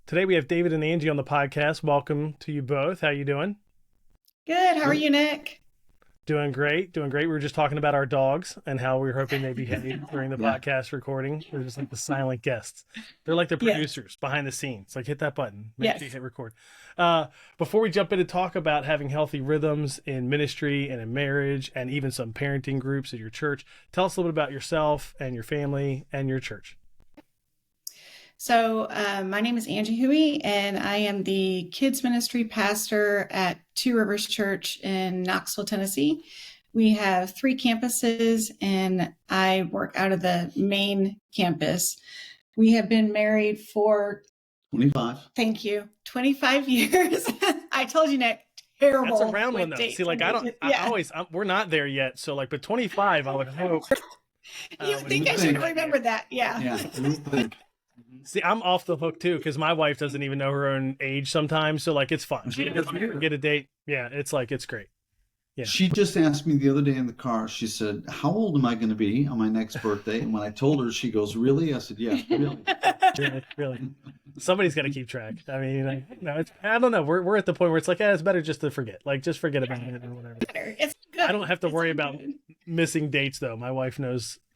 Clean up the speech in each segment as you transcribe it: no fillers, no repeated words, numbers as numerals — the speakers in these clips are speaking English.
Today we have David and Angie on the podcast. Welcome to you both. How you doing? Good. How are you, Nick? Doing great. Doing great. We were just talking about our dogs and how we were hoping they'd behave during the podcast recording. They're just like the silent guests. They're like the Yes. producers behind the scenes. Like, hit that button. Make Yes. sure you hit record. Before we jump in to talk about having healthy rhythms in ministry and in marriage and even some parenting groups at your church, tell us a little bit about yourself and your family and your church. So my name is Angie Hooie, and I am the kids ministry pastor at Two Rivers Church in Knoxville, Tennessee. We have 3 campuses, and I work out of the main campus. We have been married for 25. Thank you, 25 years. I told you, Nick. Terrible. That's a round with one though. dates See, like and ages. we're not there yet. So like, but 25, I would hope. You think I should remember that? Yeah. Yeah. See, I'm off the hook too because my wife doesn't even know her own age sometimes. So like, it's fun. She doesn't get a date. Yeah, it's great. Yeah. She just asked me the other day in the car, she said, how old am I going to be on my next birthday? And when I told her, she goes, really? I said, yeah, really. Really. Somebody's got to keep track. I mean, I don't know. We're at the point where it's like, it's better just to forget. Like, just forget about it or whatever. It's good. I don't have to worry It's about good. missing dates though. My wife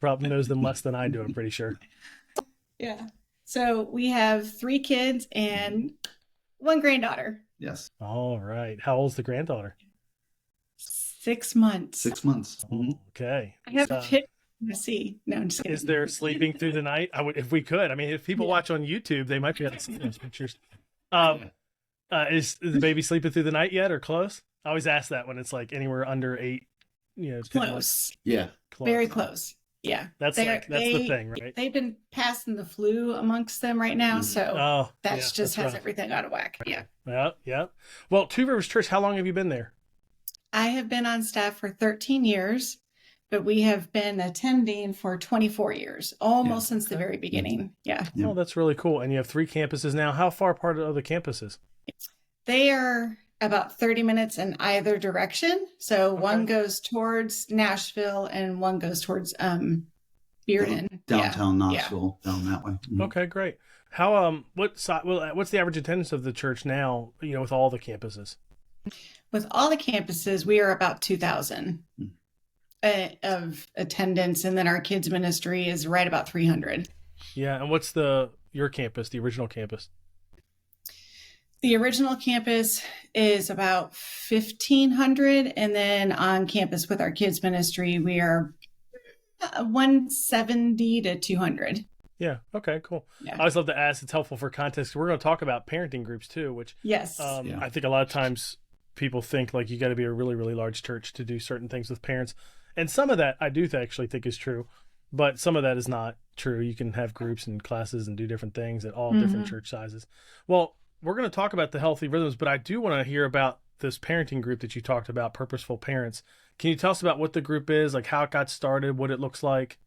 probably knows them less than I do. I'm pretty sure. Yeah. So we have 3 kids and 1 granddaughter. Yes. All right. How old's the granddaughter? 6 months. 6 months. Mhm. Okay. I have a picture to see. No, I'm just kidding. Is there sleeping through the night? I would, if we could. I mean, if people watch on YouTube, they might be able to see those pictures. Is the baby sleeping through the night yet, or close? I always ask that when it's like anywhere under 8. It's Close. Yeah. close. Very close. Yeah. That's the thing, right? They've been passing the flu amongst them right now. So Oh, that yeah, just that's has rough. everything out of whack. Yeah. Yeah, yeah. Well, Two Rivers Church, how long have you been there? I have been on staff for 13 years, but we have been attending for 24 years, almost since the very beginning. Yeah. Yeah. Oh, that's really cool. And you have 3 campuses now. How far apart are the campuses? They are about 30 minutes in either direction. So one goes towards Nashville and one goes towards Bearden. Downtown Yeah. Knoxville, down that way. Mhm. Okay, great. How what's the average attendance of the church now, with all the campuses? With all the campuses, we are about 2,000 of attendance. And then our kids ministry is right about 300. Yeah, and what's your campus, the original campus? The original campus is about 1,500. And then on campus with our kids ministry, we are 170 to 200. Yeah. Okay, cool. Yeah. I always love to ask. It's helpful for context. We're going to talk about parenting groups too, which Yes. Yeah. I think a lot of times people think like you got to be a really, really large church to do certain things with parents. And some of that I do actually think is true, but some of that is not true. You can have groups and classes and do different things at all different church sizes. Well, we're going to talk about the healthy rhythms, but I do want to hear about this parenting group that you talked about, Purposeful Parents. Can you tell us about what the group is, like how it got started, what it looks like?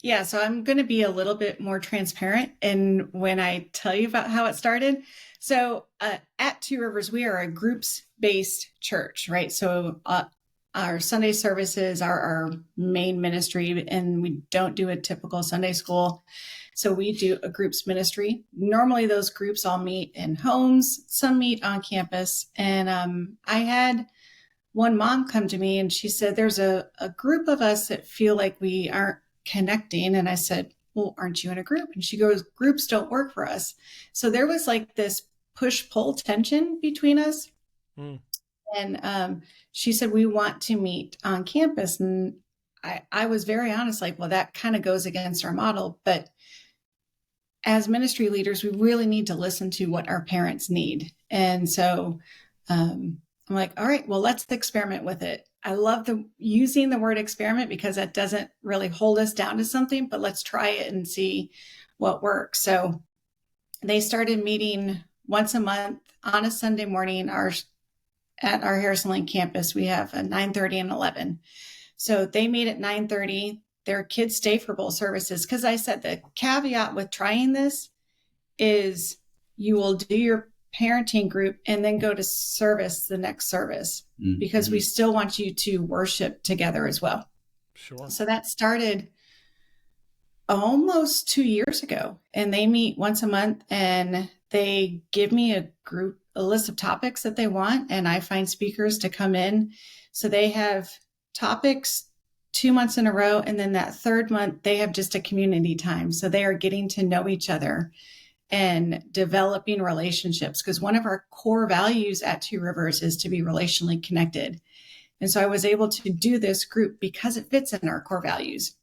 Yeah, so I'm going to be a little bit more transparent in when I tell you about how it started. So at Two Rivers, we are a groups-based church, right? So our Sunday services are our main ministry, and we don't do a typical Sunday school. So we do a groups ministry. Normally those groups all meet in homes, some meet on campus. And I had one mom come to me and she said, there's a group of us that feel like we aren't connecting. And I said, well, aren't you in a group? And she goes, groups don't work for us. So there was like this push-pull tension between us. And she said, we want to meet on campus. And I was very honest, like, well, that kind of goes against our model. But as ministry leaders, we really need to listen to what our parents need. And so I'm like, all right, well, let's experiment with it. I love using the word experiment because that doesn't really hold us down to something, but let's try it and see what works. So they started meeting once a month on a Sunday morning at our Harrison Lane campus. We have a 9:30 and 11. So they meet at 9:30. Their kids stay for both services. Because I said the caveat with trying this is you will do your parenting group and then go to service the next service because we still want you to worship together as well. Sure. So that started almost 2 years ago, and they meet once a month, and they give me a list of topics that they want, and I find speakers to come in. So they have topics 2 months in a row, and then that third month they have just a community time. So they are getting to know each other and developing relationships, because one of our core values at Two Rivers is to be relationally connected. And so I was able to do this group because it fits in our core values.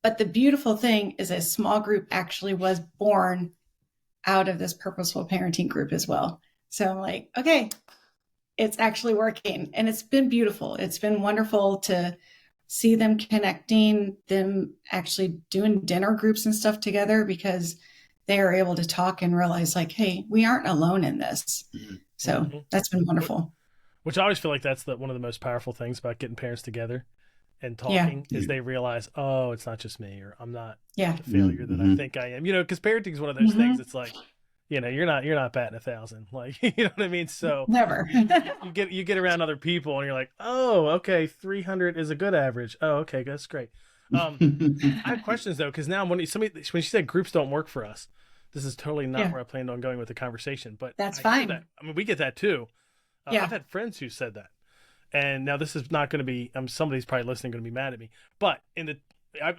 But the beautiful thing is a small group actually was born out of this purposeful parenting group as well. So I'm like, okay, it's actually working, and it's been beautiful. It's been wonderful to see them connecting, them actually doing dinner groups and stuff together, because they are able to talk and realize like, hey, we aren't alone in this. So that's been wonderful. Which I always feel like that's one of the most powerful things about getting parents together and talking is they realize, oh, it's not just me, or I'm not the failure that I think I am. Because parenting is one of those things. It's like, you're not batting 1,000. Like, you know what I mean? So never. you get around other people and you're like, oh, okay, 300 is a good average. Oh, okay, that's great. I have questions though, because now when she said groups don't work for us, this is totally not where I planned on going with the conversation. But that's fine. I mean, we get that too. I've had friends who said that. And now this is not going to be, somebody's probably listening going to be mad at me. But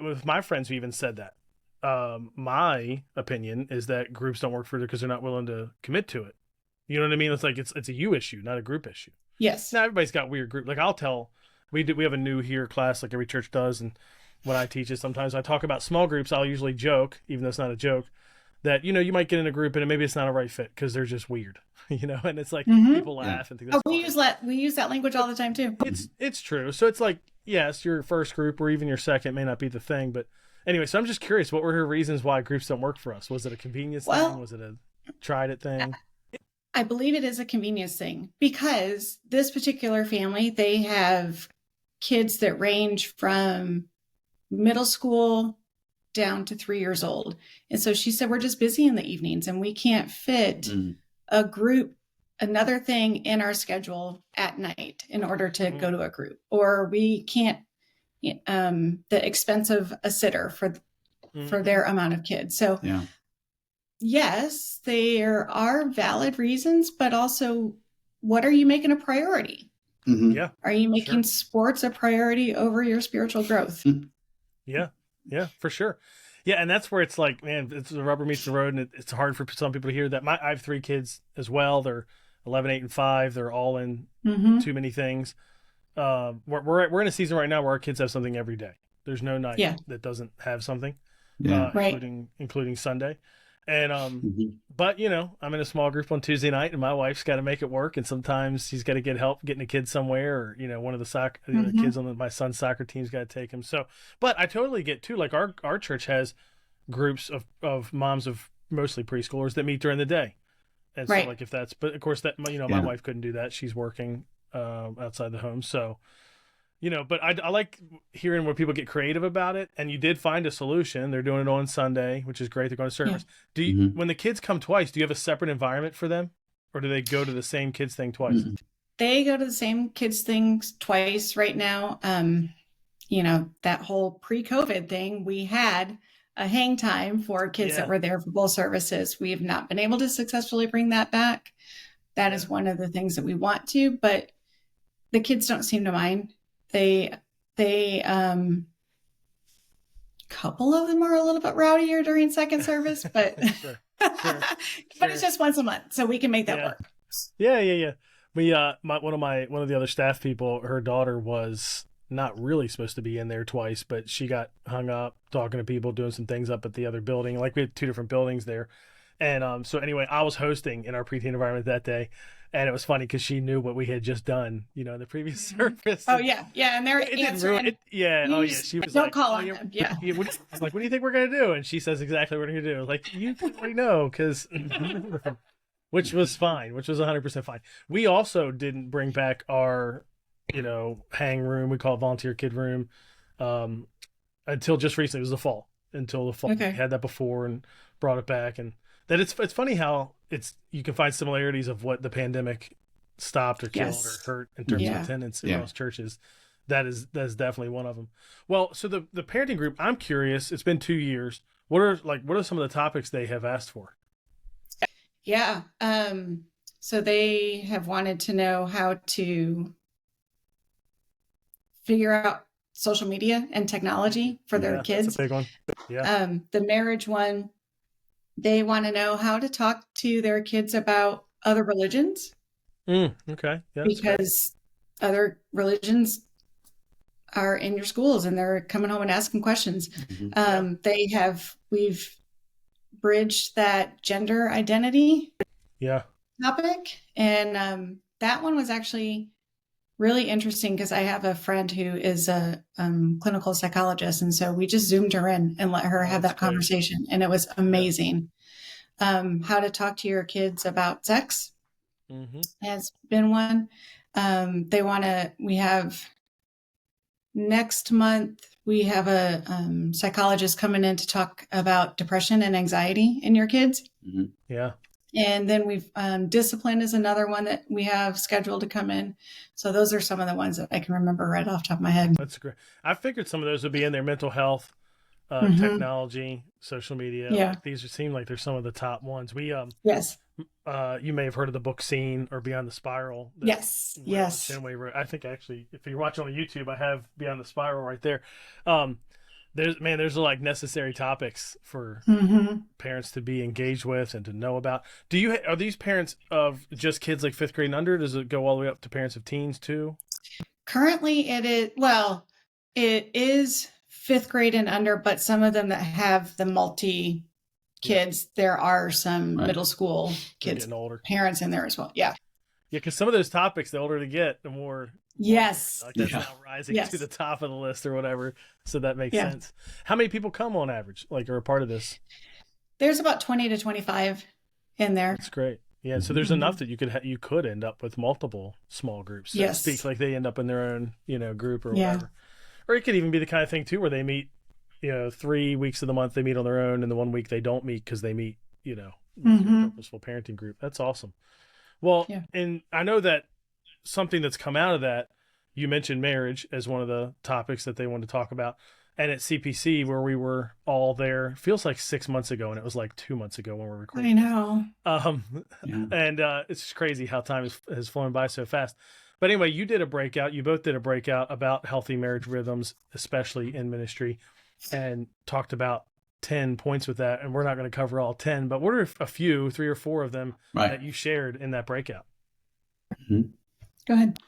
with my friends who even said that, my opinion is that groups don't work for them because they're not willing to commit to it. You know what I mean? It's like, it's a you issue, not a group issue. Yes. Now everybody's got weird group. Like we have a new here class like every church does. And when I teach it, sometimes I talk about small groups. I'll usually joke, even though it's not a joke, that, you might get in a group and maybe it's not a right fit because they're just weird, and it's like people laugh and think that's we use that language all the time too. It's true. So it's like, yes, your first group or even your second may not be the thing, but anyway, so I'm just curious, what were her reasons why groups don't work for us? Was it a convenience thing? Was it a tried it thing? I believe it is a convenience thing, because this particular family, they have kids that range from middle school down to 3 years old. And so she said, we're just busy in the evenings and we can't fit a group, another thing in our schedule at night in order to go to a group, or we can't, the expense of a sitter for their amount of kids. So yes, there are valid reasons, but also what are you making a priority? Yeah. Are you making sports a priority over your spiritual growth? Yeah, for sure. Yeah, and that's where it's like, man, it's the rubber meets the road, and it's hard for some people to hear that. I have 3 kids as well. They're 11, 8, and 5. They're all in too many things. We're in a season right now where our kids have something every day. There's no night that doesn't have something, including Sunday. And but I'm in a small group on Tuesday night, and my wife's got to make it work, and sometimes she's got to get help getting a kid somewhere, or one of the other kids on my son's soccer team's got to take him. So, but I totally get too. Like our church has groups of moms of mostly preschoolers that meet during the day, and so like if that's, but of course that my wife couldn't do that. She's working outside the home, so. But I like hearing where people get creative about it, and you did find a solution. They're doing it on Sunday, which is great. They're going to service. Do you, when the kids come twice, do you have a separate environment for them, or do they go to the same kids thing twice? They go to the same kids things twice right now. That whole pre-COVID thing, we had a hang time for kids that were there for both services. We have not been able to successfully bring that back. That is one of the things that we want to, but the kids don't seem to mind. They couple of them are a little bit rowdier during second service, but but it's just once a month, so we can make that work. Yeah. We one of the other staff people, her daughter was not really supposed to be in there twice, but she got hung up talking to people, doing some things up at the other building. Like we had 2 different buildings there. And so anyway, I was hosting in our preteen environment that day, and it was funny because she knew what we had just done, in the previous service. Oh yeah, and they're answering. She was don't like, call on them. Yeah. I was like, what do you think we're gonna do? And she says exactly what we're gonna do. Like, you already know, because which was fine, which was 100% fine. We also didn't bring back our hang room. We call it volunteer kid room until just recently. It was the fall. Until the fall. Okay. We had that before and brought it back, and that it's funny how you can find similarities of what the pandemic stopped or killed or hurt in terms of attendance across churches. That's definitely one of them. Well, so the parenting group, I'm curious. It's been 2 years. What are some of the topics they have asked for? Yeah. So they have wanted to know how to figure out social media and technology for their kids. That's a big one. Yeah. The marriage one, they want to know how to talk to their kids about other religions. Okay. Yeah, because other religions are in your schools and they're coming home and asking questions. We've bridged that gender identity topic. And that one was actually really interesting because I have a friend who is a clinical psychologist. And so we just Zoomed her in and let her have that conversation. And it was amazing. How to talk to your kids about sex has been one. Next month, we have a psychologist coming in to talk about depression and anxiety in your kids. Yeah. And then we've discipline is another one that we have scheduled to come in. So those are some of the ones that I can remember right off the top of my head. That's great. I figured some of those would be in there: mental health, technology, social media. Yeah. Like, these seem like they're some of the top ones. We Yes. You may have heard of the book Scene or Beyond the Spiral. Yes. I think actually, if you're watching on YouTube, I have Beyond the Spiral right there. There's like necessary topics for parents to be engaged with and to know about. Are these parents of just kids like 5th grade and under? Does it go all the way up to parents of teens too? Currently it is 5th grade and under, but some of them that have the multi kids, there are some middle school kids, older parents in there as well. Yeah. Yeah. Cause some of those topics, the older they get, the more. Yes. Like that's now rising to the top of the list or whatever. So that makes sense. How many people come on average, like, are a part of this? There's about 20 to 25 in there. That's great. Yeah. So there's enough that you could end up with multiple small groups. So to speak, like they end up in their own, group or whatever. Or it could even be the kind of thing too, where they meet, 3 weeks of the month they meet on their own, and the 1 week they don't meet because they meet, with your Purposeful Parenting group. That's awesome. Well, and I know that something that's come out of that, you mentioned marriage as one of the topics that they wanted to talk about. And at CPC, where we were all there, feels like 6 months ago, and it was like 2 months ago when we were recording. I know. And it's just crazy how time has flown by so fast. But anyway, you both did a breakout about healthy marriage rhythms, especially in ministry, and talked about 10 points with that. And we're not going to cover all 10, but what are a few, 3 or 4 of them that you shared in that breakout? Go ahead.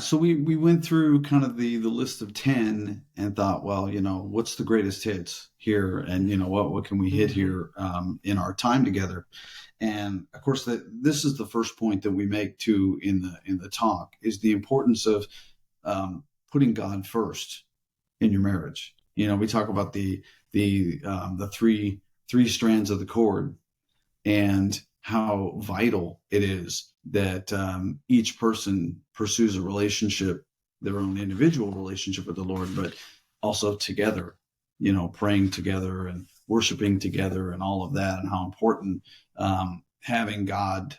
So we went through kind of the list of 10 and thought, well, what's the greatest hits here? And, what can we hit here in our time together? And of course, this is the first point that we make too in the talk, is the importance of putting God first in your marriage. We talk about the three strands of the cord and how vital it is that each person pursues a relationship, their own individual relationship with the Lord, but also together, praying together and worshiping together and all of that, and how important having God,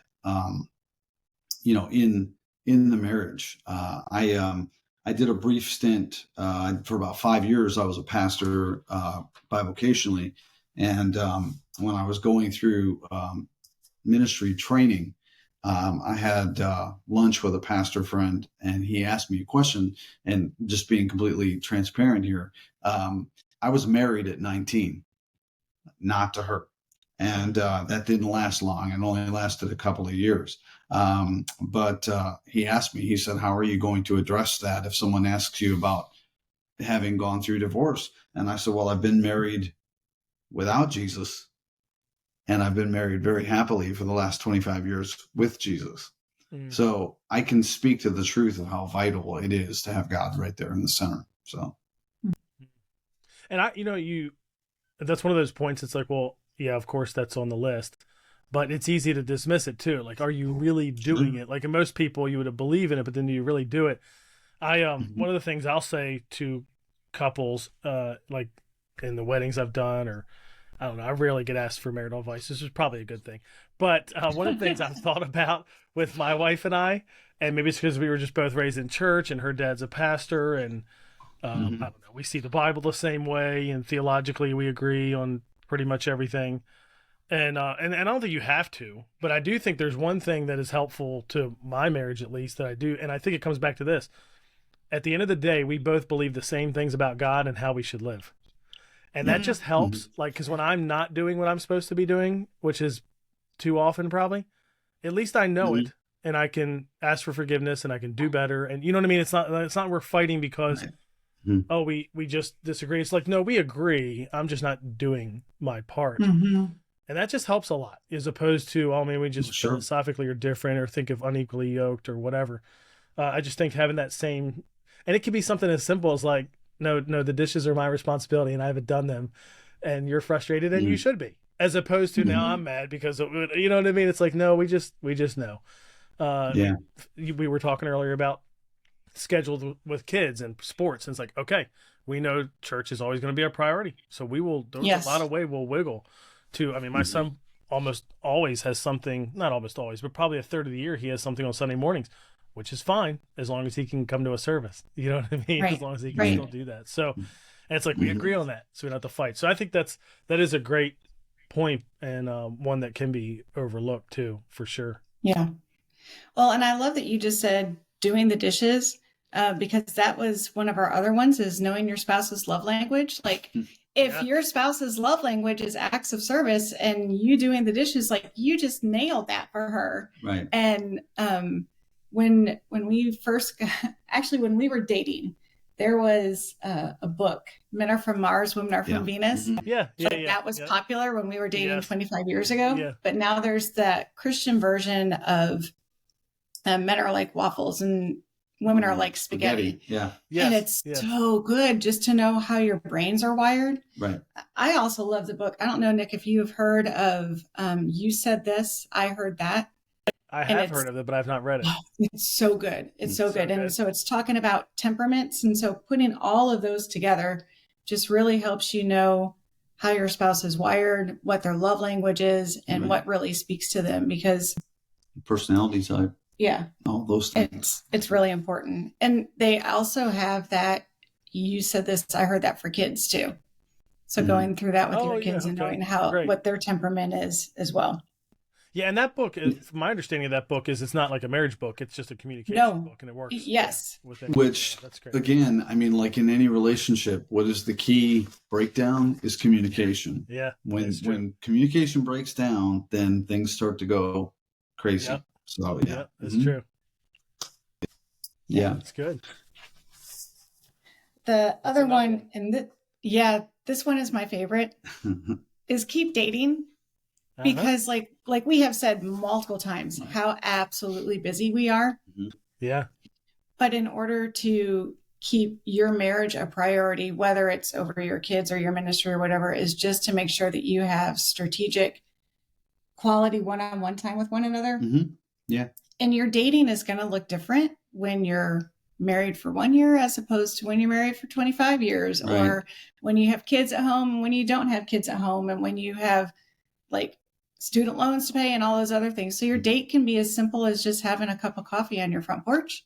in the marriage. I did a brief stint for about 5 years. I was a pastor bivocationally, and when I was going through ministry training, I had lunch with a pastor friend, and he asked me a question. And just being completely transparent here, I was married at 19, not to her. And that didn't last long. It only lasted a couple of years. But he asked me, he said, how are you going to address that if someone asks you about having gone through divorce? And I said, well, I've been married without Jesus, and I've been married very happily for the last 25 years with Jesus. So I can speak to the truth of how vital it is to have God right there in the center. So, and that's one of those points. It's like, well, yeah, of course that's on the list, but it's easy to dismiss it too. Like, are you really doing it? Like, in most people, you would believe in it, but then do you really do it? One of the things I'll say to couples, like in the weddings I've done, or I don't know, I rarely get asked for marital advice. This is probably a good thing. But one of the things I've thought about with my wife and I, And maybe it's because we were just both raised in church, and her dad's a pastor, and I don't know, we see the Bible the same way, and theologically we agree on pretty much everything. And I don't think you have to, but I do think there's one thing that is helpful to my marriage, at least, that I do. And I think it comes back to this. At the end of the day, we both believe the same things about God and how we should live. And that just helps. Like, because when I'm not doing what I'm supposed to be doing, which is too often probably, at least I know it, and I can ask for forgiveness, and I can do better. And you know what I mean? It's not we're fighting because, we just disagree. It's like, no, we agree. I'm just not doing my part. And that just helps a lot, as opposed to, oh man, we just philosophically are different, or think of unequally yoked or whatever. I just think having that same, and it could be something as simple as like, no, the dishes are my responsibility and I haven't done them, and you're frustrated, and you should be, as opposed to now I'm mad because you know what I mean? It's like, no, we just know. We were talking earlier about scheduled with kids and sports, and it's like, okay, we know church is always going to be our priority, so we will. There's a lot of way we'll wiggle. I mean, my son almost always has something, not almost always, but probably a third of the year he has something on Sunday mornings, which is fine as long as he can come to a service. You know what I mean? As long as he can still do that. So, and it's like, we agree on that, so we don't have to fight. So I think that is a great point, and one that can be overlooked too, for sure. Yeah. Well, and I love that you just said doing the dishes, because that was one of our other ones, is knowing your spouse's love language. Like, if your spouse's love language is acts of service, and you doing the dishes, like, you just nailed that for her. Right. And when we first, actually, when we were dating, there was a book, Men Are From Mars, Women Are From Venus. That was popular when we were dating 25 years ago. Yeah. But now there's that Christian version of Men Are Like Waffles and Women Are Like Spaghetti. Yeah. And it's so good just to know how your brains are wired. Right. I also love the book. I don't know, Nick, if you've heard of You Said This, I Heard That. I have heard of it, but I've not read it. It's so good. It's so good. And so it's talking about temperaments. And so putting all of those together just really helps you know how your spouse is wired, what their love language is, and what really speaks to them, because personality type. Yeah. All those things. It's really important. And they also have that, You Said This, I Heard That, for kids too. So going through that with your kids and knowing what their temperament is as well. Yeah, and that book, from my understanding of that book, is it's not like a marriage book. It's just a communication book, and it works. Yes. Which, that's great. Again, I mean, like in any relationship, what is the key breakdown is communication. Yeah. When communication breaks down, then things start to go crazy. Yep. So, that's true. Yeah. That's good. The other one, and this one is my favorite, is keep dating. Because like we have said multiple times, how absolutely busy we are. Yeah. But in order to keep your marriage a priority, whether it's over your kids or your ministry or whatever, is just to make sure that you have strategic quality one-on-one time with one another. Yeah. And your dating is going to look different when you're married for 1 year as opposed to when you're married for 25 years, or when you have kids at home, when you don't have kids at home, and when you have like student loans to pay and all those other things. So your date can be as simple as just having a cup of coffee on your front porch,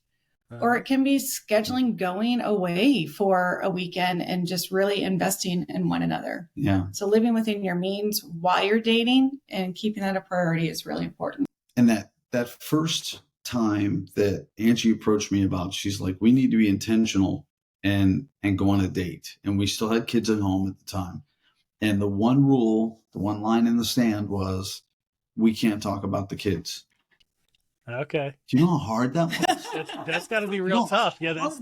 or it can be scheduling going away for a weekend and just really investing in one another. Yeah. So living within your means while you're dating and keeping that a priority is really important. And that first time that Angie approached me about, she's like, we need to be intentional and go on a date. And we still had kids at home at the time. And the one rule, the one line in the stand was, we can't talk about the kids. Okay. Do you know how hard that was? That's got to be real tough. Yeah, that's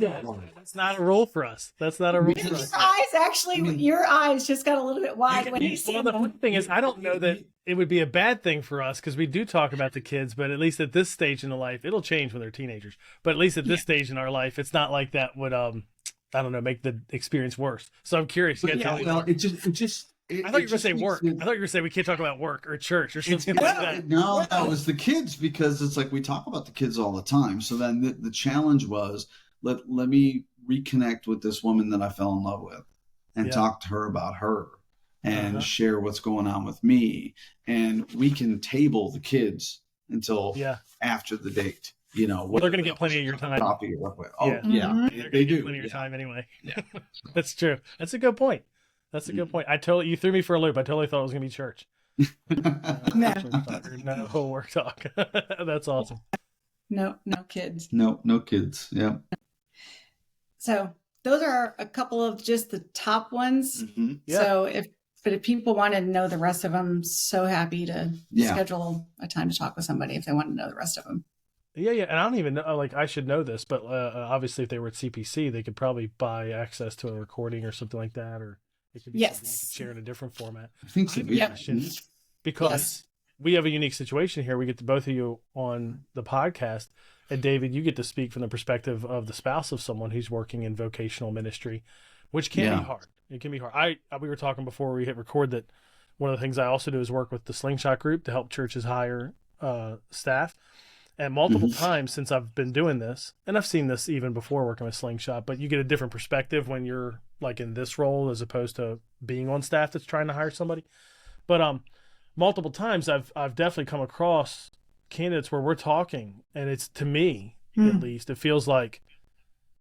not a rule for us. That's not a rule for us. Your eyes just got a little bit wide when you said that. The funny thing is, I don't know that it would be a bad thing for us, because we do talk about the kids, but at least at this stage in the life, it'll change when they're teenagers. But at least at this stage in our life, it's not like that would I don't know, make the experience worse. So I'm curious. I thought you were going to say work. I thought you were going to say we can't talk about work or church or something like that. No, that was the kids, because it's like we talk about the kids all the time. So then the challenge was, let me reconnect with this woman that I fell in love with and talk to her about her and share what's going on with me. And we can table the kids until after the date. Well, they're going to get plenty of your time. Copy or what? Oh, Yeah. yeah, They're they gonna get do. plenty of your time anyway. Yeah. That's true. That's a good point. That's a good point. You threw me for a loop. I totally thought it was going to be church. No. No work talk. That's awesome. No kids. No kids. Yeah. So those are a couple of just the top ones. Mm-hmm. Yeah. So if people want to know the rest of them, so happy to schedule a time to talk with somebody if they want to know the rest of them. Yeah. And I don't even know, like, I should know this, but obviously if they were at CPC, they could probably buy access to a recording or something like that, or it could be something you could share in a different format. I think so. Because we have a unique situation here. We get to both of you on the podcast, and David, you get to speak from the perspective of the spouse of someone who's working in vocational ministry, which can be hard. It can be hard. We were talking before we hit record that one of the things I also do is work with the Slingshot Group to help churches hire staff. And multiple times since I've been doing this, and I've seen this even before working with Slingshot, but you get a different perspective when you're like in this role as opposed to being on staff that's trying to hire somebody. But multiple times I've definitely come across candidates where we're talking, and it's, to me at least, it feels like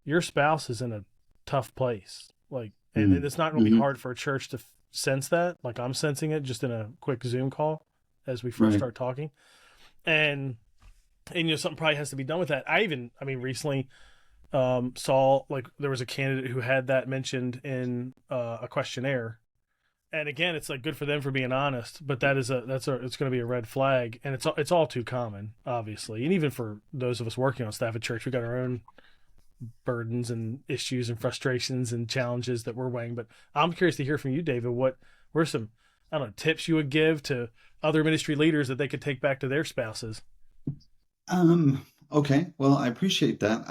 your spouse is in a tough place. Like, and it's not going to be hard for a church to sense that. Like, I'm sensing it just in a quick Zoom call as we first start talking. And something probably has to be done with that. I mean, recently saw, like, there was a candidate who had that mentioned in a questionnaire. And again, it's like good for them for being honest, but it's going to be a red flag, and it's all too common, obviously. And even for those of us working on staff at church, we got our own burdens and issues and frustrations and challenges that we're weighing. But I'm curious to hear from you, David. What were some, I don't know, tips you would give to other ministry leaders that they could take back to their spouses? Okay. Well, I appreciate that.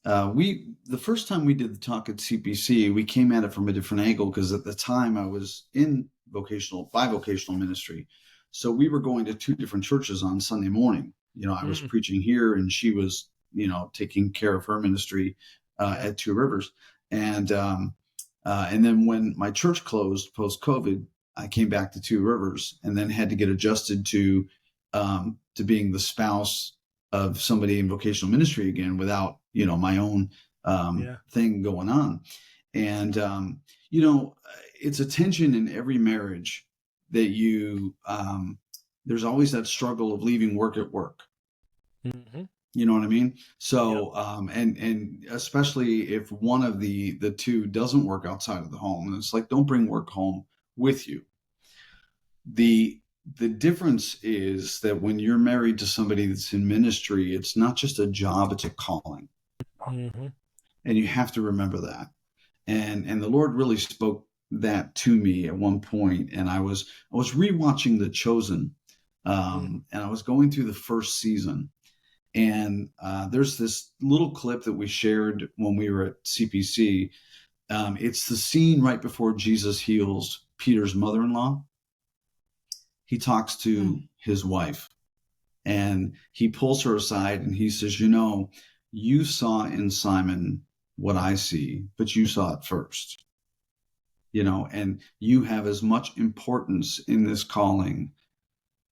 The first time we did the talk at CPC, we came at it from a different angle, because at the time I was in bivocational ministry. So we were going to two different churches on Sunday morning. I was preaching here, and she was, taking care of her ministry at Two Rivers. And then when my church closed post-COVID, I came back to Two Rivers, and then had to get adjusted to being the spouse of somebody in vocational ministry again, without, my own thing going on. And, it's a tension in every marriage that there's always that struggle of leaving work at work. Mm-hmm. You know what I mean? So, and especially if one of the two doesn't work outside of the home, and it's like, don't bring work home with you. The difference is that when you're married to somebody that's in ministry, it's not just a job, it's a calling. Mm-hmm. And you have to remember that. And the Lord really spoke that to me at one point. And I was rewatching The Chosen, and I was going through the first season. And there's this little clip that we shared when we were at CPC. It's the scene right before Jesus heals Peter's mother-in-law. He talks to his wife, and he pulls her aside, and he says, you saw in Simon what I see, but you saw it first, and you have as much importance in this calling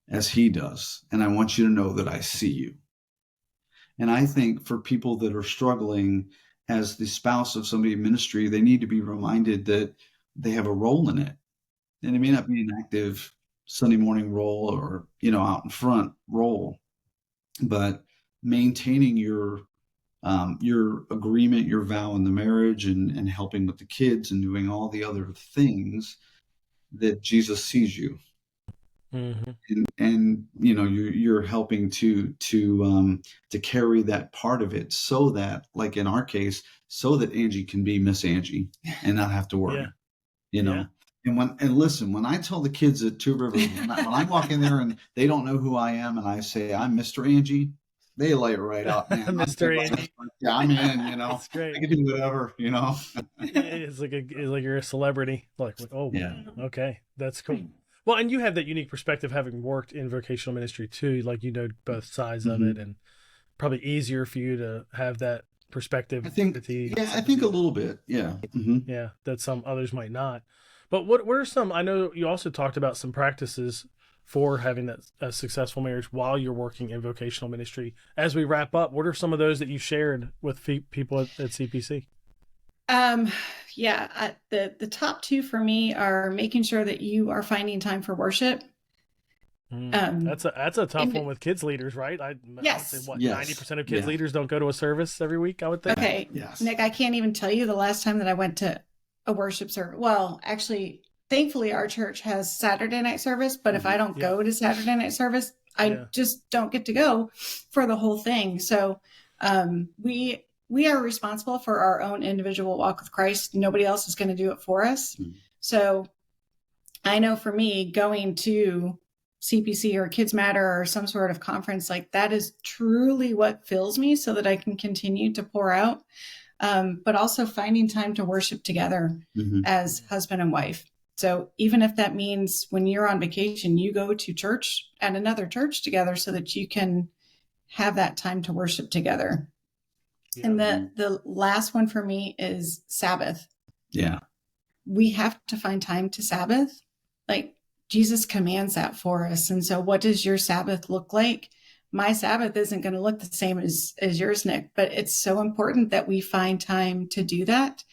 as he does. And I want you to know that I see you. And I think for people that are struggling as the spouse of somebody in ministry, they need to be reminded that they have a role in it. And it may not be an active Sunday morning role or, out in front role, but maintaining your agreement, your vow in the marriage, and helping with the kids and doing all the other things that Jesus sees you. Mm-hmm. And you're helping to carry that part of it, so that, like in our case, so that Angie can be Miss Angie and not have to worry. And listen, when I tell the kids at Two Rivers, when I walk in there and they don't know who I am, and I say I'm Mr. Angie, they lay it right out, man. Mr. Angie. Yeah, I'm in. That's great. I can do whatever, It's like you're a celebrity. Like, oh, yeah. Okay, that's cool. Well, and you have that unique perspective, having worked in vocational ministry too. Like, both sides of it, and probably easier for you to have that perspective. I think a little bit. Yeah. Mm-hmm. Yeah, that some others might not. But what are some, I know you also talked about some practices for having that a successful marriage while you're working in vocational ministry. As we wrap up, what are some of those that you've shared with people at CPC? The top two for me are making sure that you are finding time for worship. That's a tough one with kids leaders, right? I would say 90% of kids leaders don't go to a service every week, I would think. Okay. Yes. Nick, I can't even tell you the last time that I went to a worship service. Well, actually, thankfully our church has Saturday night service, but if I don't go to Saturday night service, I just don't get to go for the whole thing. So we are responsible for our own individual walk with Christ. Nobody else is going to do it for us. So I know for me, going to CPC or Kids Matter or some sort of conference like that is truly what fills me so that I can continue to pour out, but also finding time to worship together as husband and wife. So even if that means when you're on vacation, you go to church at another church together so that you can have that time to worship together. Yeah. And the last one for me is Sabbath. Yeah. We have to find time to Sabbath. Like Jesus commands that for us. And so what does your Sabbath look like? My Sabbath isn't going to look the same as yours, Nick, but it's so important that we find time to do that.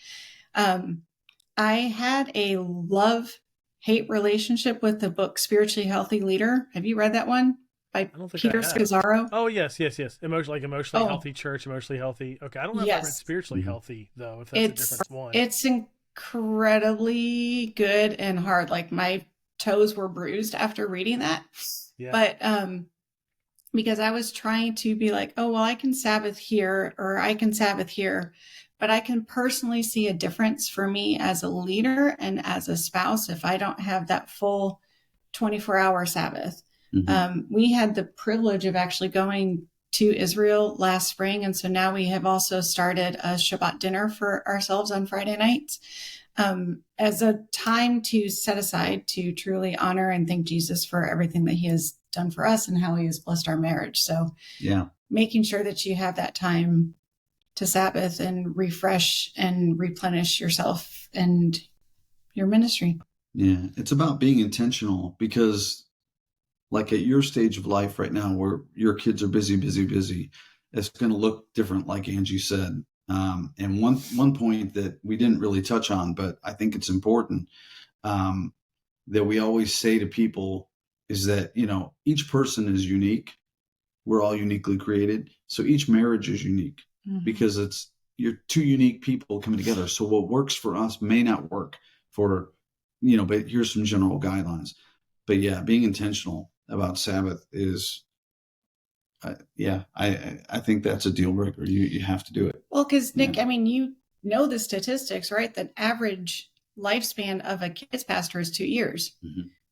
I had a love-hate relationship with the book Spiritually Healthy Leader. Have you read that one? By Peter Scazzaro. Oh, yes. Emotionally healthy church, emotionally healthy. Okay. I don't know if I read spiritually healthy, though, if that's a different one. It's incredibly good and hard. Like my toes were bruised after reading that. Yeah. But because I was trying to be like, oh, well, I can Sabbath here or I can Sabbath here. But I can personally see a difference for me as a leader and as a spouse if I don't have that full 24-hour Sabbath. We had the privilege of actually going to Israel last spring. And so now we have also started a Shabbat dinner for ourselves on Friday nights as a time to set aside to truly honor and thank Jesus for everything that he has done for us and how he has blessed our marriage. So making sure that you have that time to Sabbath and refresh and replenish yourself and your ministry. Yeah, it's about being intentional because like at your stage of life right now where your kids are busy, it's going to look different, like Angie said. And one point that we didn't really touch on, but I think it's important that we always say to people is that, each person is unique. We're all uniquely created. So each marriage is unique because you're two unique people coming together. So what works for us may not work for, but here's some general guidelines. But yeah, being intentional about Sabbath is, I think that's a deal breaker. You have to do it. Well, because Nick, I mean, you know the statistics, right? The average lifespan of a kids pastor is 2 years.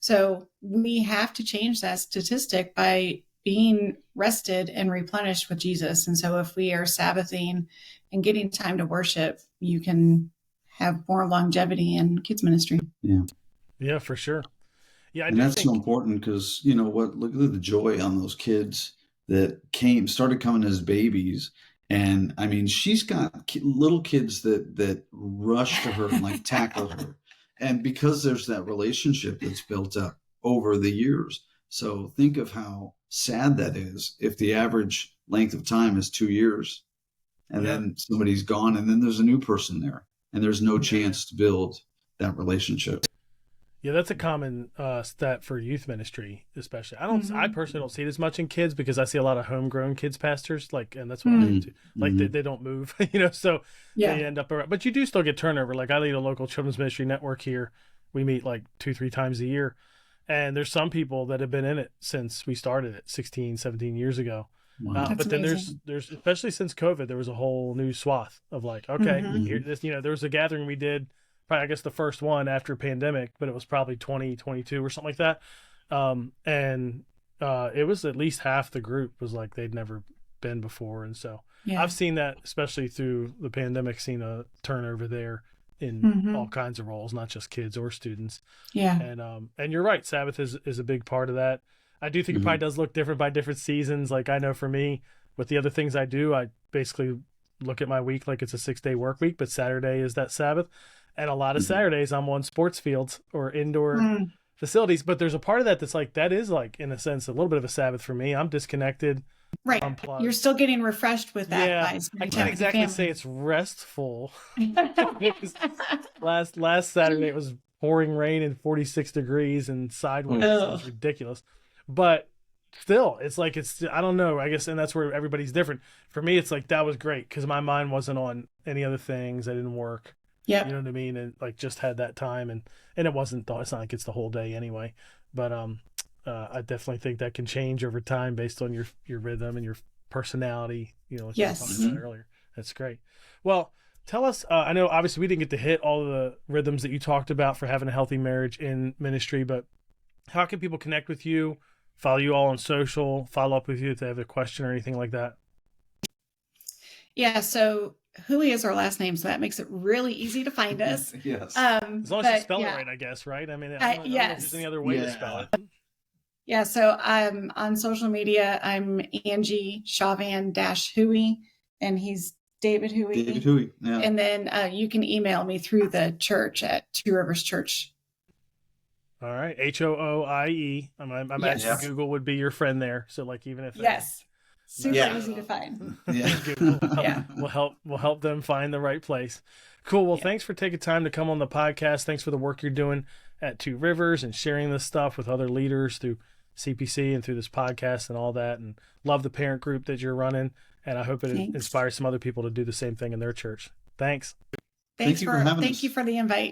So we have to change that statistic by being rested and replenished with Jesus. And so if we are Sabbathing and getting time to worship, you can have more longevity in kids ministry. Yeah, for sure. Yeah, and that's so important because look at the joy on those kids that started coming as babies. And I mean, she's got little kids that rush to her and like tackle her. And because there's that relationship that's built up over the years. So think of how sad that is if the average length of time is 2 years and then somebody's gone and then there's a new person there and there's no chance to build that relationship. Yeah, that's a common stat for youth ministry, especially. I personally don't see it as much in kids because I see a lot of homegrown kids pastors, and that's what I do. Like they don't move, so they end up around. But you do still get turnover. Like I lead a local children's ministry network here. We meet like 2-3 times a year. And there's some people that have been in it since we started it 16, 17 years ago. Wow. But then there's especially since COVID, there was a whole new swath of like, okay, here, there was a gathering we did. I guess the first one after pandemic, but it was probably 2022 or something like that. And it was at least half the group was like they'd never been before. And so I've seen that, especially through the pandemic, seen a turnover there in all kinds of roles, not just kids or students. Yeah. And you're right. Sabbath is a big part of that. I do think it probably does look different by different seasons. Like I know for me, with the other things I do, I basically look at my week like it's a 6-day work week, but Saturday is that Sabbath. And a lot of Saturdays I'm on sports fields or indoor facilities, but there's a part of that that's like, that is like, in a sense, a little bit of a Sabbath for me. I'm disconnected. Right. Unplugged. You're still getting refreshed with that. Yeah, by I spending can't time with your exactly family. say it's restful. last Saturday it was pouring rain and 46 degrees and sideways. It was ridiculous. But still, it's like, I don't know, I guess, and that's where everybody's different. For me, it's like, that was great because my mind wasn't on any other things. I didn't work. Yeah. You know what I mean? And like, just had that time, and it wasn't, it's not like it's the whole day anyway. But I definitely think that can change over time based on your rhythm and your personality, you know, like you were talking about earlier. That's great. Well, tell us, I know obviously we didn't get to hit all of the rhythms that you talked about for having a healthy marriage in ministry, but how can people connect with you, follow you all on social, follow up with you if they have a question or anything like that? Yeah. So Hooie is our last name, so that makes it really easy to find us. Yes. As long as you spell it right, I guess, right? I mean, I don't know if there's any other way to spell it. Yeah, so I'm on social media. I'm Angie Chauvin-Hooie, and he's David Hooie. David Hooie, yeah. And then you can email me through the church at Two Rivers Church. All right, Hooie. I'm imagine Google would be your friend there. So like, even if super easy to find. We'll help them find the right place. Cool. Well, thanks for taking time to come on the podcast. Thanks for the work you're doing at Two Rivers and sharing this stuff with other leaders through CPC and through this podcast and all that. And love the parent group that you're running. And I hope it inspires some other people to do the same thing in their church. Thanks. Thank you for the invite.